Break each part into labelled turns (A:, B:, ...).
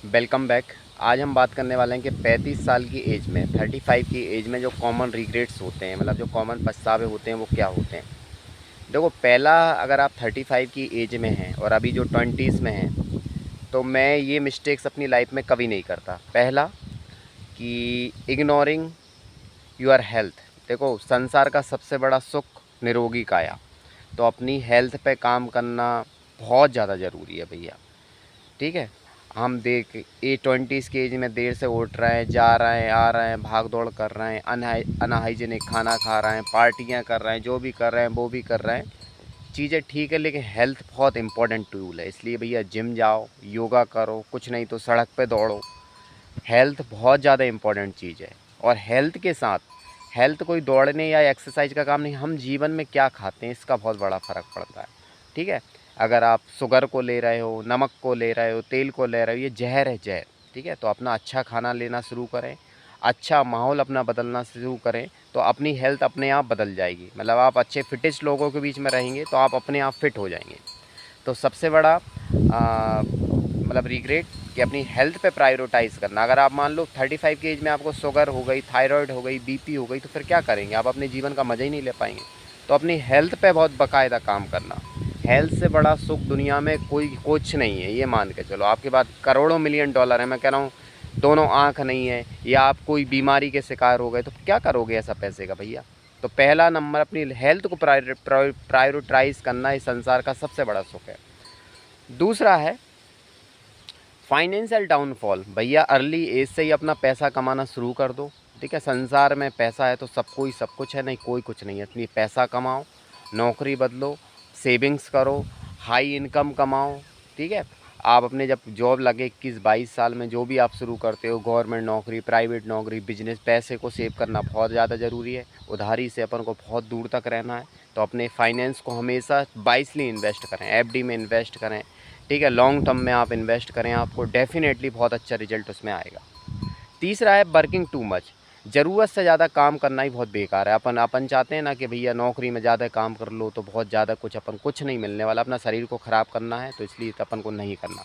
A: Welcome back. आज हम बात करने वाले हैं कि 35 साल की एज में 35 की एज में जो कॉमन रिग्रेट्स होते हैं, मतलब जो कॉमन पछतावे होते हैं वो क्या होते हैं। देखो, पहला, अगर आप 35 की एज में हैं और अभी जो 20s में हैं, तो मैं ये मिस्टेक्स अपनी लाइफ में कभी नहीं करता। पहला, कि इग्नोरिंग योर हेल्थ। देखो, संसार का सबसे बड़ा सुख निरोगी काया। तो अपनी हेल्थ पे काम करना बहुत ज़्यादा ज़रूरी है भैया। ठीक है। हम देख ए 20s की एज में देर से उठ रहे हैं, जा रहे हैं, आ रहे हैं, भाग दौड़ कर रहे हैं, अनहाइजीनिक खाना खा रहे हैं, पार्टियां कर रहे हैं, जो भी कर रहे हैं वो भी कर रहे हैं। चीज़ें ठीक है, लेकिन हेल्थ बहुत इंपॉर्टेंट टूल है। इसलिए भैया जिम जाओ, योगा करो, कुछ नहीं तो सड़क पे दौड़ो। हेल्थ बहुत ज़्यादा इंपॉर्टेंट चीज़ है। और हेल्थ के साथ, हेल्थ कोई दौड़ने या एक्सरसाइज का काम नहीं, हम जीवन में क्या खाते हैं इसका बहुत बड़ा फ़र्क पड़ता है। ठीक है। अगर आप शुगर को ले रहे हो, नमक को ले रहे हो, तेल को ले रहे हो, ये जहर है, जहर। ठीक है। तो अपना अच्छा खाना लेना शुरू करें, अच्छा माहौल अपना बदलना शुरू करें, तो अपनी हेल्थ अपने आप बदल जाएगी। मतलब आप अच्छे फिटेस्ट लोगों के बीच में रहेंगे तो आप अपने आप फिट हो जाएंगे। तो सबसे बड़ा मतलब रिग्रेट, कि अपनी हेल्थ पे प्रायोरिटाइज़ करना। अगर आप मान लो 35 की एज में आपको शुगर हो गई, थायराइड हो गई, बीपी हो गई, तो फिर क्या करेंगे आप? अपने जीवन का मज़ा ही नहीं ले पाएंगे। तो अपनी हेल्थ पे बहुत बाकायदा काम करना। हेल्थ से बड़ा सुख दुनिया में कोई कुछ नहीं है, ये मान के चलो। आपके पास करोड़ों मिलियन डॉलर है, मैं कह रहा हूँ दोनों आँख नहीं है, या आप कोई बीमारी के शिकार हो गए, तो क्या करोगे ऐसा पैसे का भैया? तो पहला नंबर, अपनी हेल्थ को प्रायोरिटाइज़ करना इस संसार का सबसे बड़ा सुख है। दूसरा है फाइनेंशियल डाउनफॉल। भैया अर्ली एज से ही अपना पैसा कमाना शुरू कर दो। ठीक है। संसार में पैसा है तो सबको ही सब कुछ है, नहीं कोई कुछ नहीं है। इसलिए पैसा कमाओ, नौकरी बदलो, सेविंग्स करो, हाई इनकम कमाओ। ठीक है। आप अपने जब जॉब लगे 21-22 साल में, जो भी आप शुरू करते हो, गवर्नमेंट नौकरी, प्राइवेट नौकरी, बिजनेस, पैसे को सेव करना बहुत ज़्यादा ज़रूरी है। उधारी से अपन को बहुत दूर तक रहना है। तो अपने फाइनेंस को हमेशा वाइसली इन्वेस्ट करें, एफडी में इन्वेस्ट करें। ठीक है। लॉन्ग टर्म में आप इन्वेस्ट करें, आपको डेफिनेटली बहुत अच्छा रिजल्ट उसमें आएगा। तीसरा है वर्किंग टू मच। ज़रूरत से ज़्यादा काम करना ही बहुत बेकार है। अपन चाहते हैं ना कि भैया नौकरी में ज़्यादा काम कर लो तो बहुत ज़्यादा कुछ नहीं मिलने वाला, अपना शरीर को ख़राब करना है, तो इसलिए अपन को नहीं करना।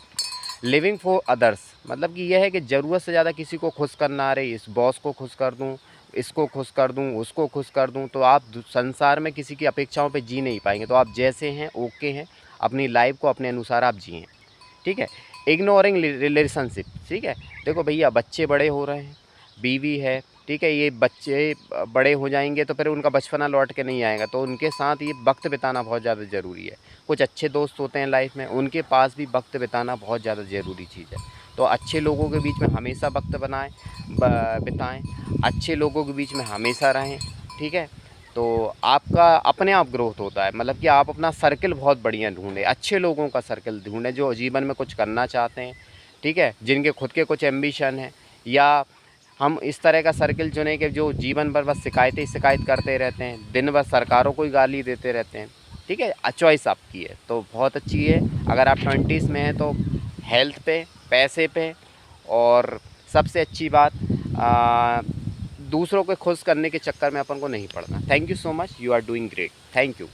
A: लिविंग फॉर अदर्स, मतलब कि यह है कि ज़रूरत से ज़्यादा किसी को खुश करना, अरे इस बॉस को खुश कर दूँ, इसको खुश कर दूँ, उसको खुश कर दूँ, तो आप संसार में किसी की अपेक्षाओं पे जी नहीं पाएंगे। तो आप जैसे हैं ओके हैं, अपनी लाइफ को अपने अनुसार आप जिएँ। ठीक है। Ignoring relationship. ठीक है। देखो भैया, बच्चे बड़े हो रहे हैं, बीवी है, ठीक है, ये बच्चे बड़े हो जाएंगे तो फिर उनका बचपना लौट के नहीं आएगा, तो उनके साथ ये वक्त बिताना बहुत ज़्यादा ज़रूरी है। कुछ अच्छे दोस्त होते हैं लाइफ में, उनके पास भी वक्त बिताना बहुत ज़्यादा ज़रूरी चीज़ है। तो अच्छे लोगों के बीच में हमेशा वक्त बिताएं, अच्छे लोगों के बीच में हमेशा रहें। ठीक है। तो आपका अपने आप ग्रोथ होता है, मतलब कि आप अपना सर्कल बहुत बढ़िया ढूंढें, अच्छे लोगों का सर्कल ढूंढें जो जीवन में कुछ करना चाहते हैं। ठीक है। जिनके खुद के कुछ एम्बिशन है, या हम इस तरह का सर्कल चुनें कि जो जीवन भर बस शिकायतें शिकायत करते रहते हैं, दिन भर सरकारों को ही गाली देते रहते हैं। ठीक है। चॉइस आपकी है, तो बहुत अच्छी है। अगर आप 20s में हैं तो हेल्थ पे, पैसे पे, और सबसे अच्छी बात, दूसरों को खुश करने के चक्कर में अपन को नहीं पड़ना। Thank you so much, you are doing great. Thank you.